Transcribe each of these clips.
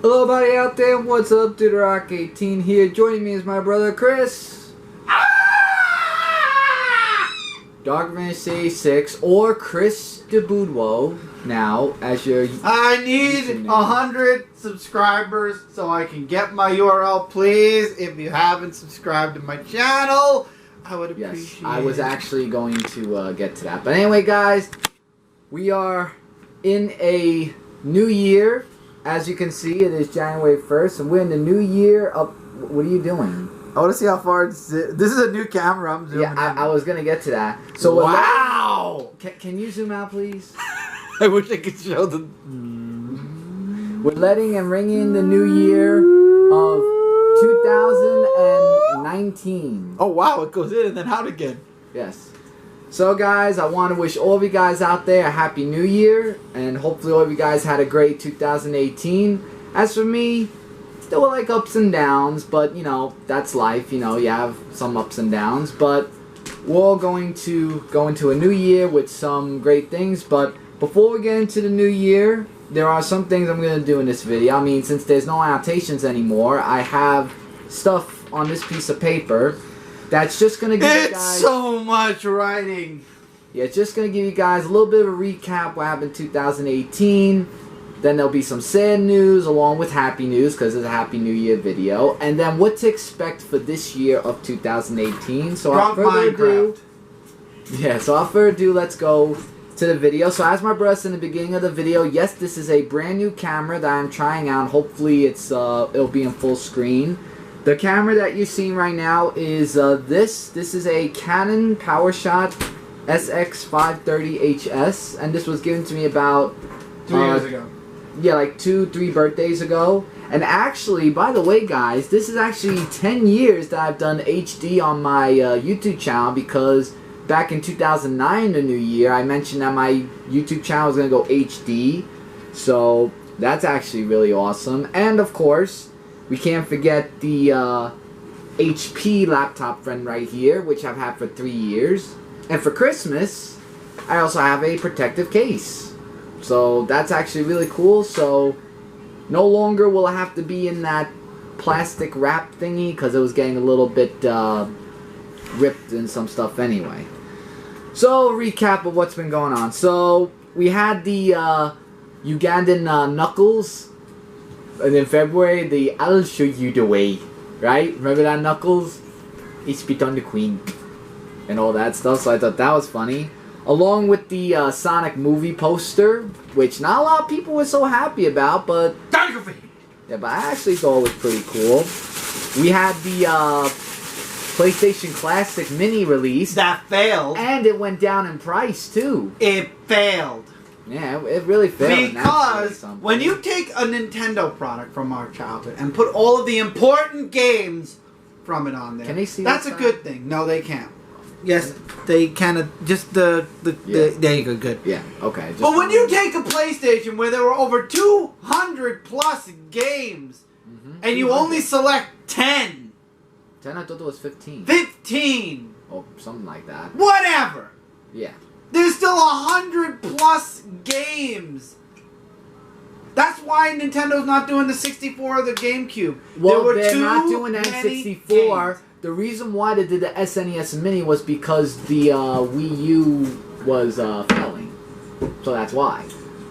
Hello everybody out there, what's up? DudeOfRock18 here. Joining me is my brother Chris. Darkman86 or Chris DiBuduo now as your I need 100 subscribers so I can get my URL, please. If you haven't subscribed to my channel, I would appreciate it. I was actually going to get to that. But anyway, guys, we are in a new year. As you can see, it is January 1st, and we're in the new year of... What are you doing? I want to see how far it's... This is a new camera. I'm zooming in. I was going to get to that. So wow! Can you zoom out, please? I wish I could show the... We're letting and ringing in the new year of 2019. Oh, wow. It goes in and then out again. Yes. So guys, I want to wish all of you guys out there a happy new year, and hopefully all of you guys had a great 2018. As for me, still like ups and downs, but you know, that's life. You know, you have some ups and downs, but we're all going to go into a new year with some great things. But before we get into the new year, there are some things I'm going to do in this video. I mean, since there's no annotations anymore, I have stuff on this piece of paper that's just going to give you guys... It's so much writing. Yeah, it's just going to give you guys a little bit of a recap what happened in 2018. Then there'll be some sad news along with happy news because it's a Happy New Year video. And then what to expect for this year of 2018. So without further ado... Yeah, so without further ado, let's go to the video. So as my brother said in the beginning of the video, yes, this is a brand new camera that I'm trying out. Hopefully it'll be in full screen. The camera that you're seeing right now is this. This is a Canon PowerShot SX530HS, and this was given to me about 2 years ago. Yeah, like 2-3 birthdays ago. And actually, by the way, guys, this is actually 10 years that I've done HD on my YouTube channel, because back in 2009, the new year, I mentioned that my YouTube channel was going to go HD. So that's actually really awesome. And of course, we can't forget the HP laptop friend right here, which I've had for 3 years. And for Christmas, I also have a protective case. So that's actually really cool. So no longer will I have to be in that plastic wrap thingy, because it was getting a little bit ripped and some stuff anyway. So recap of what's been going on. So we had the Ugandan Knuckles. And in February, the I'll show you the way, right? Remember that, Knuckles? He spit on the queen. And all that stuff, so I thought that was funny. Along with the Sonic movie poster, which not a lot of people were so happy about, but... Yeah, but I actually thought it was pretty cool. We had the PlayStation Classic Mini release. That failed. And it went down in price, too. It failed. Yeah, it really failed. Because when you take a Nintendo product from our childhood and put all of the important games from it on there, can they see that's a good thing. No, they can't. Yes, they can. Just the there you go. Good. Yeah. Okay. But when you take a PlayStation where there were over 200 plus games, and you only select 10. 10? I thought it was 15. 15. Oh, something like that. Whatever. Yeah. There's still 100 plus games. That's why Nintendo's not doing the 64 or the GameCube. Well, they're not doing the N64. The reason why they did the SNES Mini was because the Wii U was failing. So that's why.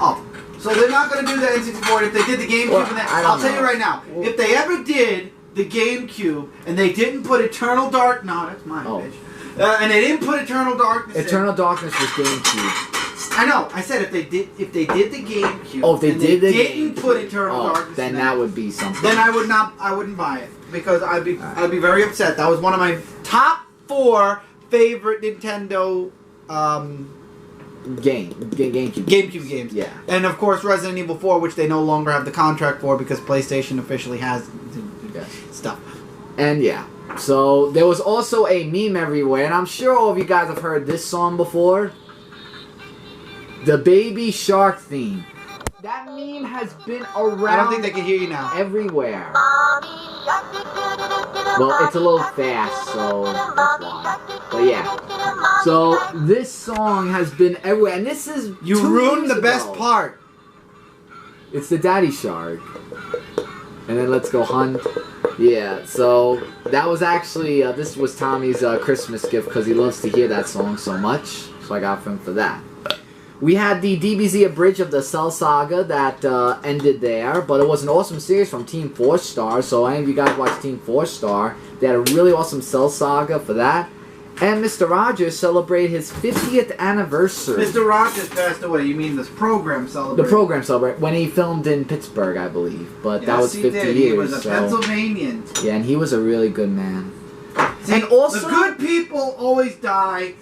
Oh, so they're not going to do the N64. If they did the GameCube, I'll tell you right now, if they ever did the GameCube and they didn't put Eternal Dark... No, that's mine, bitch. And they didn't put Eternal Darkness. Eternal Darkness was GameCube. I know. I said if they did the GameCube. Oh, if they did the didn't put Eternal Darkness. Then that would be something. Then I wouldn't buy it, because I'd be very upset. That was one of my top 4 favorite Nintendo GameCube games. Yeah. And of course Resident Evil 4, which they no longer have the contract for because PlayStation officially has stuff. And yeah. So, there was also a meme everywhere, and I'm sure all of you guys have heard this song before. The Baby Shark theme. That meme has been around... I don't think they can hear you now. Everywhere. Well, it's a little fast, so that's why. But yeah. So, this song has been everywhere, and this is... You ruined the best part. It's the Daddy Shark. And then Let's Go Hunt. Yeah, so that was actually, this was Tommy's Christmas gift because he loves to hear that song so much. So I got for him for that. We had the DBZ Abridged of the Cell Saga that ended there, but it was an awesome series from Team 4 Star. So any of you guys watch Team 4 Star, they had a really awesome Cell Saga for that. And Mr. Rogers celebrated his 50th anniversary. Mr. Rogers passed away. You mean this program celebrated? The program celebrated when he filmed in Pittsburgh, I believe. But that was 50 years. He was a Pennsylvanian. Yeah, and he was a really good man. See, and also, the good people always die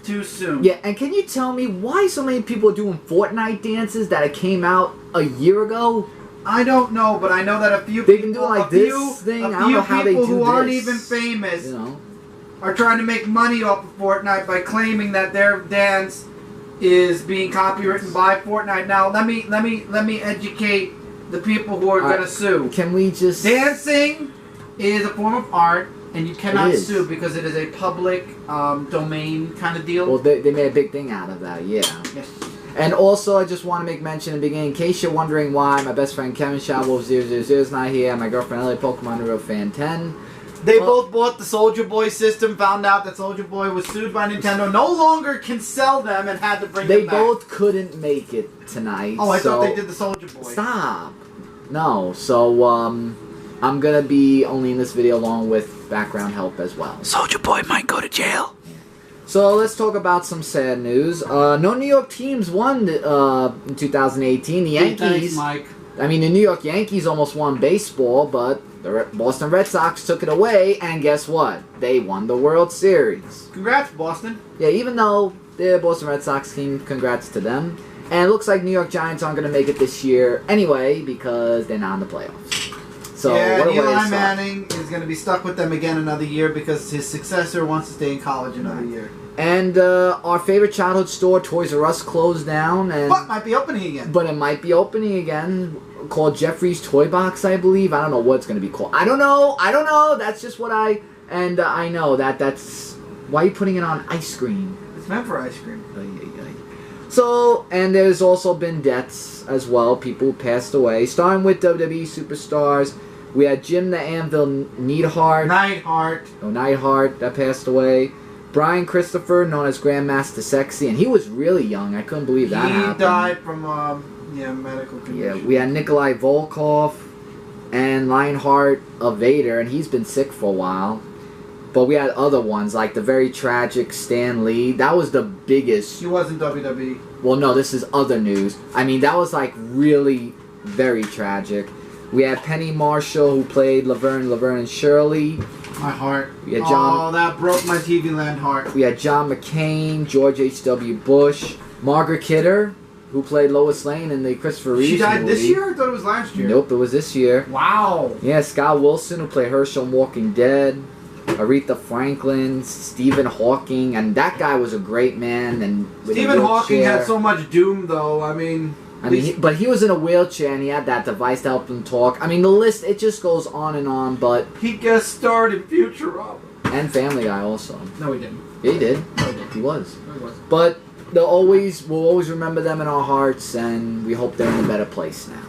too soon. Yeah, and can you tell me why so many people are doing Fortnite dances that it came out a year ago? I don't know, but I know that a few they've been doing like this thing. I don't know how they do this. Who aren't even famous, you know, are trying to make money off of Fortnite by claiming that their dance is being copywritten by Fortnite. Now, let me educate the people who are going to sue. Can we just dancing is a form of art. And you cannot sue because it is a public domain kind of deal. Well, they made a big thing out of that, yeah. Yes. And also, I just want to make mention in the beginning, in case you're wondering why my best friend Kevin Shadowwolf000 is not here, and my girlfriend Ellie Pokemon Real Fan 10. They both bought the Soldier Boy system, found out that Soldier Boy was sued by Nintendo, no longer can sell them, and had to bring them back. They both couldn't make it tonight. Oh, I thought they did the Soldier Boy. Stop. No, so, I'm gonna be only in this video along with background help as well. Soldier Boy might go to jail. So let's talk about some sad news. No New York teams won in 2018. The Yankees. Thanks, Mike. I mean, the New York Yankees almost won baseball, but the Boston Red Sox took it away, and guess what? They won the World Series. Congrats, Boston. Yeah, even though the Boston Red Sox team, congrats to them. And it looks like New York Giants aren't going to make it this year anyway because they're not in the playoffs. So, yeah, Eli Manning is going to be stuck with them again another year because his successor wants to stay in college another year. And our favorite childhood store, Toys R Us, closed down. But might be opening again. But it might be opening again, called Jeffrey's Toy Box, I believe. I don't know what it's going to be called. I don't know. That's just what I know that's... Why are you putting it on ice cream? It's meant for ice cream. So, and there's also been deaths as well. People who passed away. Starting with WWE superstars. We had Jim the Anvil Neidhart. Neidhart that passed away. Brian Christopher, known as Grandmaster Sexy, and he was really young. I couldn't believe that happened. He died from medical condition. Yeah, we had Nikolai Volkov and Lionheart of Vader, and he's been sick for a while. But we had other ones, like the very tragic Stan Lee. That was the biggest. He was in WWE. Well, no, this is other news. I mean, that was like really very tragic. We had Penny Marshall, who played Laverne and Shirley. My heart. We had John, that broke my TV Land heart. We had John McCain, George H.W. Bush, Margaret Kidder, who played Lois Lane in the Christopher Reeve movie. She died this year? I thought it was last year. Nope, it was this year. Wow. Yeah, Scott Wilson, who played Herschel in Walking Dead. Aretha Franklin, Stephen Hawking, and that guy was a great man. And Stephen Hawking had so much doom, though. But he was in a wheelchair and he had that device to help him talk. I mean, the list, it just goes on and on, but... He guest starred in Futurama. And Family Guy also. No, he didn't. Yeah, he did. No, he didn't. He was. No, he was. But we'll always remember them in our hearts, and we hope they're in a better place now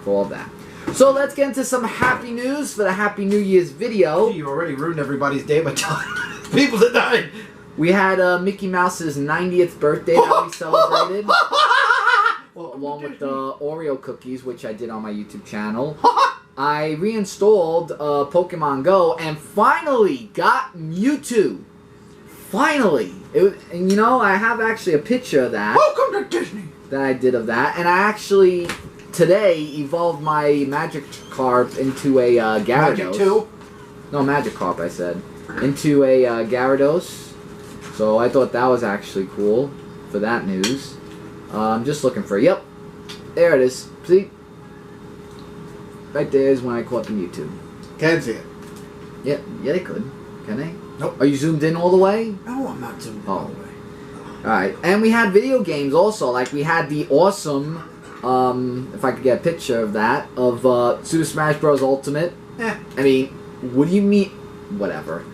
for all that. So let's get into some happy news for the Happy New Year's video. Gee, you already ruined everybody's day by telling people that died. We had Mickey Mouse's 90th birthday that we celebrated. Along with the Oreo cookies, which I did on my YouTube channel. I reinstalled Pokemon Go and finally got Mewtwo. Finally. And you know, I have actually a picture of that. Welcome to Disney! That I did of that. And I actually, today, evolved my Magikarp into a Gyarados. Magic 2? No, Magikarp, I said. Into a Gyarados. So I thought that was actually cool for that news. I'm just looking for it. Yep. There it is. See? Right there is when I caught the Mewtwo. Can't see it. Yeah, they could. Can they? Nope. Are you zoomed in all the way? No, I'm not zoomed in all the way. Alright. And we had video games also. Like, we had the awesome, if I could get a picture of that, of Super Smash Bros. Ultimate. I mean, what do you mean? Whatever.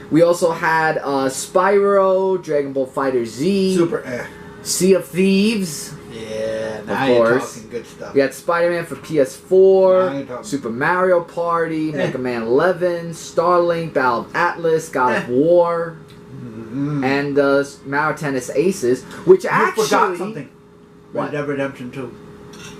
We also had Spyro, Dragon Ball Fighter Z. Super Sea of Thieves. Yeah. now of you're course. talking good stuff. We had Spider-Man for Now PS4, you're talking. Super Mario Party, Mega Man 11, Starlink, Battle of Atlas, God of War, and Mario Tennis Aces, which actually... You forgot something. What? Red Dead Redemption 2.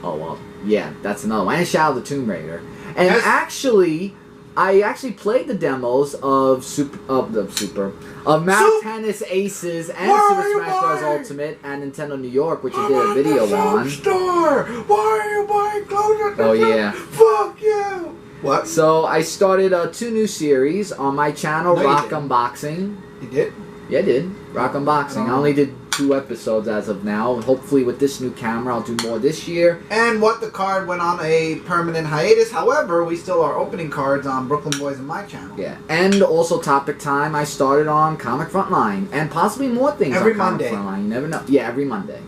Oh, well, yeah, that's another one. And Shadow of the Tomb Raider. And actually, I actually played the demos of Mario Tennis Aces and Super Smash Bros. Ultimate and Nintendo New York, which I did a video on. Store. Why are you buying clothes at the Oh, yeah. Fuck you! What? So I started 2 new series on my channel, No, you Rock didn't. Unboxing. You did? Yeah, I did. Rock Unboxing. I only did 2 episodes as of now. Hopefully with this new camera, I'll do more this year. And What the Card went on a permanent hiatus. However, we still are opening cards on Brooklyn Boys and my channel. Yeah. And also Topic Time, I started on Comic Frontline. And possibly more things Every on Comic Monday. Frontline. You never know. Yeah, every Monday.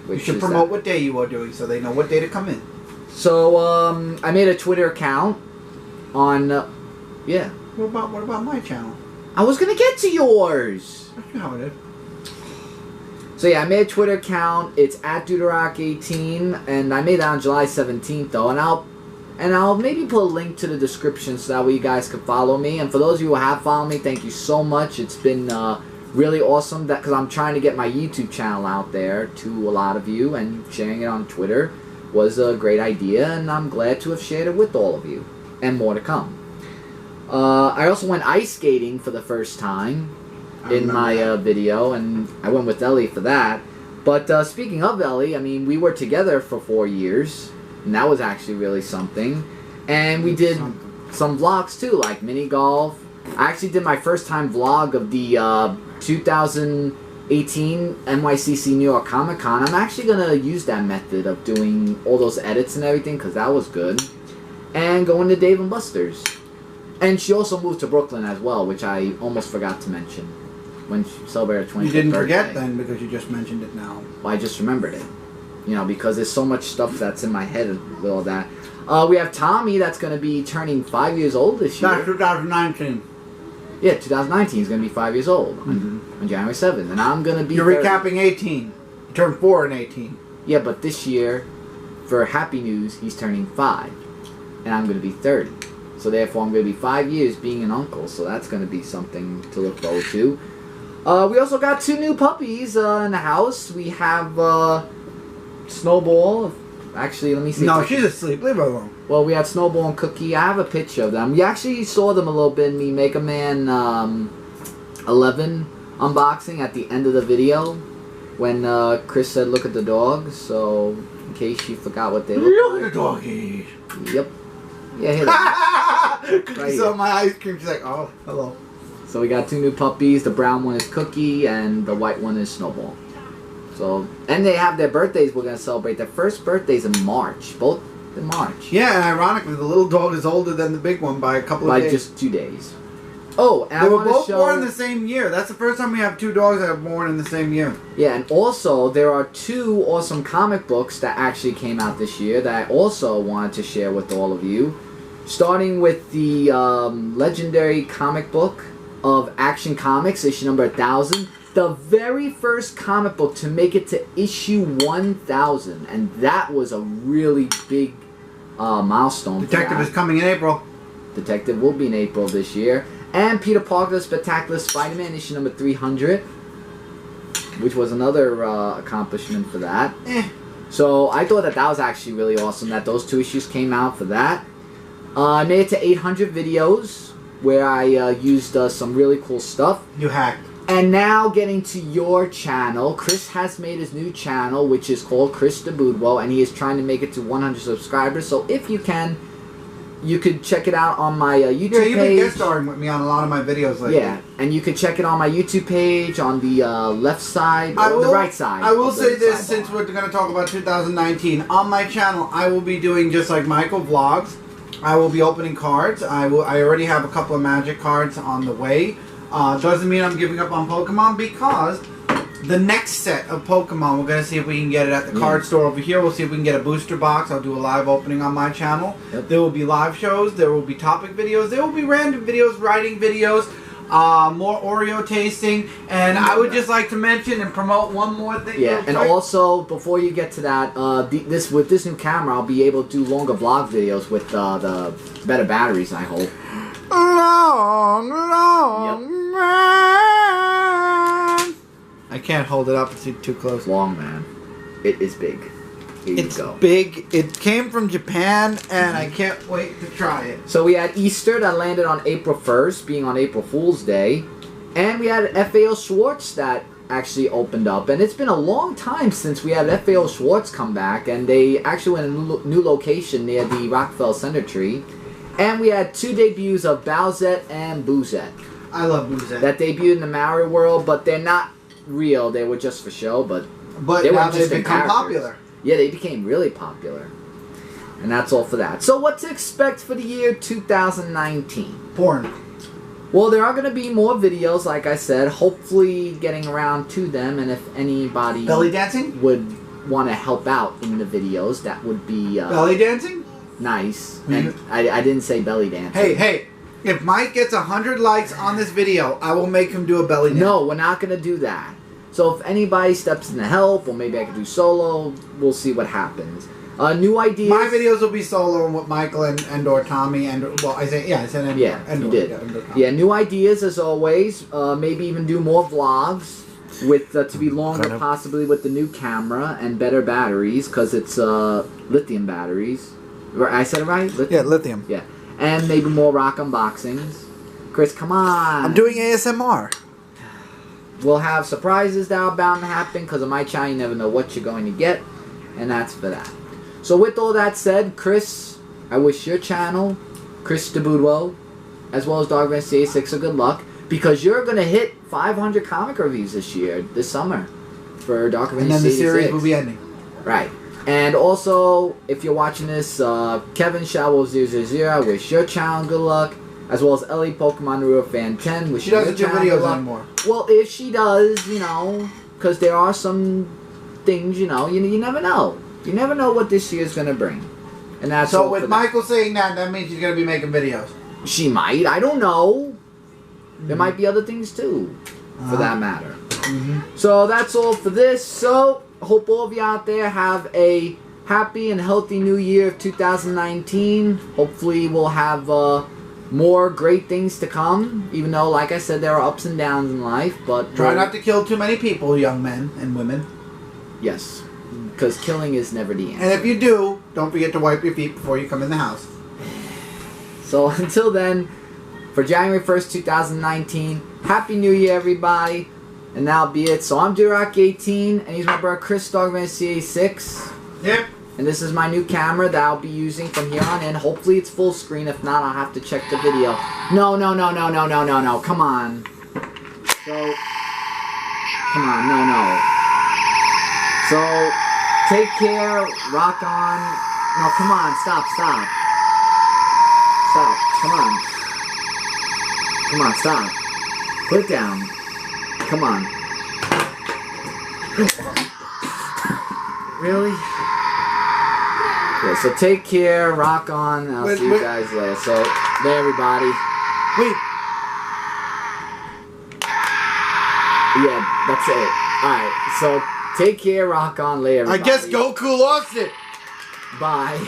You should promote what day you are doing so they know what day to come in. So, I made a Twitter account on, yeah. What about my channel? I was going to get to yours. That's how it is. So yeah, I made a Twitter account. It's at DudeOfRock18, and I made that on July 17th though. And I'll maybe put a link to the description so that way you guys can follow me. And for those of you who have followed me, thank you so much. It's been really awesome because I'm trying to get my YouTube channel out there to a lot of you, and sharing it on Twitter was a great idea, and I'm glad to have shared it with all of you, and more to come. I also went ice skating for the first time in my video, and I went with Ellie for that. But speaking of Ellie, I mean, we were together for 4 years, and that was actually really something. And we did some vlogs too, like mini golf. I actually did my first time vlog of the 2018 NYCC New York Comic Con. I'm actually gonna use that method of doing all those edits and everything because that was good. And going to Dave & Buster's. And she also moved to Brooklyn as well, which I almost forgot to mention when she celebrated her 25th birthday. You didn't forget then because you just mentioned it now. Well, I just remembered it. You know, because there's so much stuff that's in my head with all that. We have Tommy that's going to be turning 5 years old this year. That's 2019. Yeah, 2019 is going to be 5 years old on January 7th. And I'm going to be... You're recapping 18. You turned 4 in 18. Yeah, but this year, for Happy News, he's turning 5. And I'm going to be 30. So therefore, I'm going to be 5 years being an uncle. So that's going to be something to look forward to. We also got 2 new puppies in the house. We have Snowball. Actually, let me see. No, she's asleep. Leave her alone. Well, we had Snowball and Cookie. I have a picture of them. You actually saw them a little bit in the Mega Man 11 unboxing at the end of the video when Chris said, "Look at the dogs." So, in case you forgot what they look like. Look at the doggies. Yep. Yeah, here Cookie saw my ice cream. She's like, "Oh, hello." So we got 2 new puppies. The brown one is Cookie, and the white one is Snowball. So, and they have their birthdays. We're gonna celebrate their first birthdays in March. Both in March. Yeah, and ironically, the little dog is older than the big one by a couple of days. By just 2 days. Oh, and they were both born in the same year. That's the first time we have 2 dogs that are born in the same year. Yeah, and also there are 2 awesome comic books that actually came out this year that I also wanted to share with all of you. Starting with the legendary comic book of Action Comics, issue number 1000. The very first comic book to make it to issue 1000. And that was a really big milestone. Detective is coming in April. Detective will be in April this year. And Peter Parker, the Spectacular Spider-Man, issue number 300. Which was another accomplishment for that. So I thought that was actually really awesome that those 2 issues came out for that. I made it to 800 videos where I used some really cool stuff. You hacked. And now getting to your channel, Chris has made his new channel, which is called Chris DiBuduo, and he is trying to make it to 100 subscribers. So if you can, you could check it out on my YouTube page. Yeah, you've been guest starring with me on a lot of my videos lately. Yeah, and you can check it on my YouTube page on the left side, or the right side. I will say this, since we're going to talk about 2019. On my channel, I will be doing just like Michael vlogs. I will be opening cards. I already have a couple of magic cards on the way. Doesn't mean I'm giving up on Pokemon, because the next set of Pokemon, we're going to see if we can get it at the card store over here. We'll see if we can get a booster box. I'll do a live opening on my channel. Yep. There will be live shows. There will be topic videos. There will be random videos, writing videos. more Oreo tasting, and I would just like to mention and promote one more thing. Yeah, and also before you get to that, with this new camera, I'll be able to do longer vlog videos with the better batteries. I hope. Long man. I can't hold it up. It's too close. Long man. It is big. Here you go. Big. It came from Japan, and I can't wait to try it. So we had Easter that landed on April 1st, being on April Fool's Day. And we had FAO Schwartz that actually opened up. And it's been a long time since we had FAO Schwartz come back. And they actually went in a new location near the Rockefeller Center tree. And we had 2 debuts of Bowsette and Boozette. I love Boozette. That debuted in the Mario world, but they're not real. They were just for show, but they now were they've become popular. Yeah, they became really popular. And that's all for that. So what to expect for the year 2019? Porn. Well, there are going to be more videos, like I said. Hopefully getting around to them. And if anybody belly dancing would want to help out in the videos, that would be belly dancing? Nice. And I didn't say belly dancing. Hey. If Mike gets 100 likes on this video, I will make him do a belly dance. No, we're not going to do that. So if anybody steps in to help, or maybe I can do solo, we'll see what happens. New ideas. My videos will be solo with Michael and or Tommy and I said and yeah, you did. Yeah, new ideas as always. Maybe even do more vlogs with to be longer, possibly with the new camera and better batteries because it's lithium batteries. I said it right? Lithium? Yeah, lithium. Yeah, and maybe more rock unboxings. Chris, come on. I'm doing ASMR. We'll have surprises that are bound to happen because of my channel. You never know what you're going to get, and that's for that. So with all that said, Chris, I wish your channel, Chris DiBuduo, as well as DogRenCA6 a good luck because you're going to hit 500 comic reviews this summer for DogRenCA6. And then the series will be ending. Right. And also, if you're watching this, Kevin Shovel000, I wish your channel good luck. As well as Ellie Pokemon Rua Fan 10. She doesn't do videos anymore. Well, if she does, you know, because there are some things, you know, you never know. You never know what this year's going to bring. And that's so with Michael saying that means she's going to be making videos. She might. I don't know. There might be other things, too, for that matter. So that's all for this. So, hope all of you out there have a happy and healthy new year of 2019. Hopefully we'll have more great things to come, even though, like I said, there are ups and downs in life, but... Try not to kill too many people, young men and women. Yes, because killing is never the answer. And if you do, don't forget to wipe your feet before you come in the house. So, until then, for January 1st, 2019, Happy New Year, everybody, and that'll be it. So, I'm DudeOfRock18, and he's my brother Chris, DogRenCA6. Yep. And this is my new camera that I'll be using from here on in. Hopefully it's full screen. If not, I'll have to check the video. No. Come on. So, come on. No. So, take care. Rock on. No, come on. Stop. Stop. Come on. Come on, stop. Put it down. Come on. Really? Yeah, so take care, rock on, I'll see you guys later. So, bye everybody. Wait. Yeah, that's it. Alright, so take care, rock on, later everybody. I guess Goku lost it. Bye.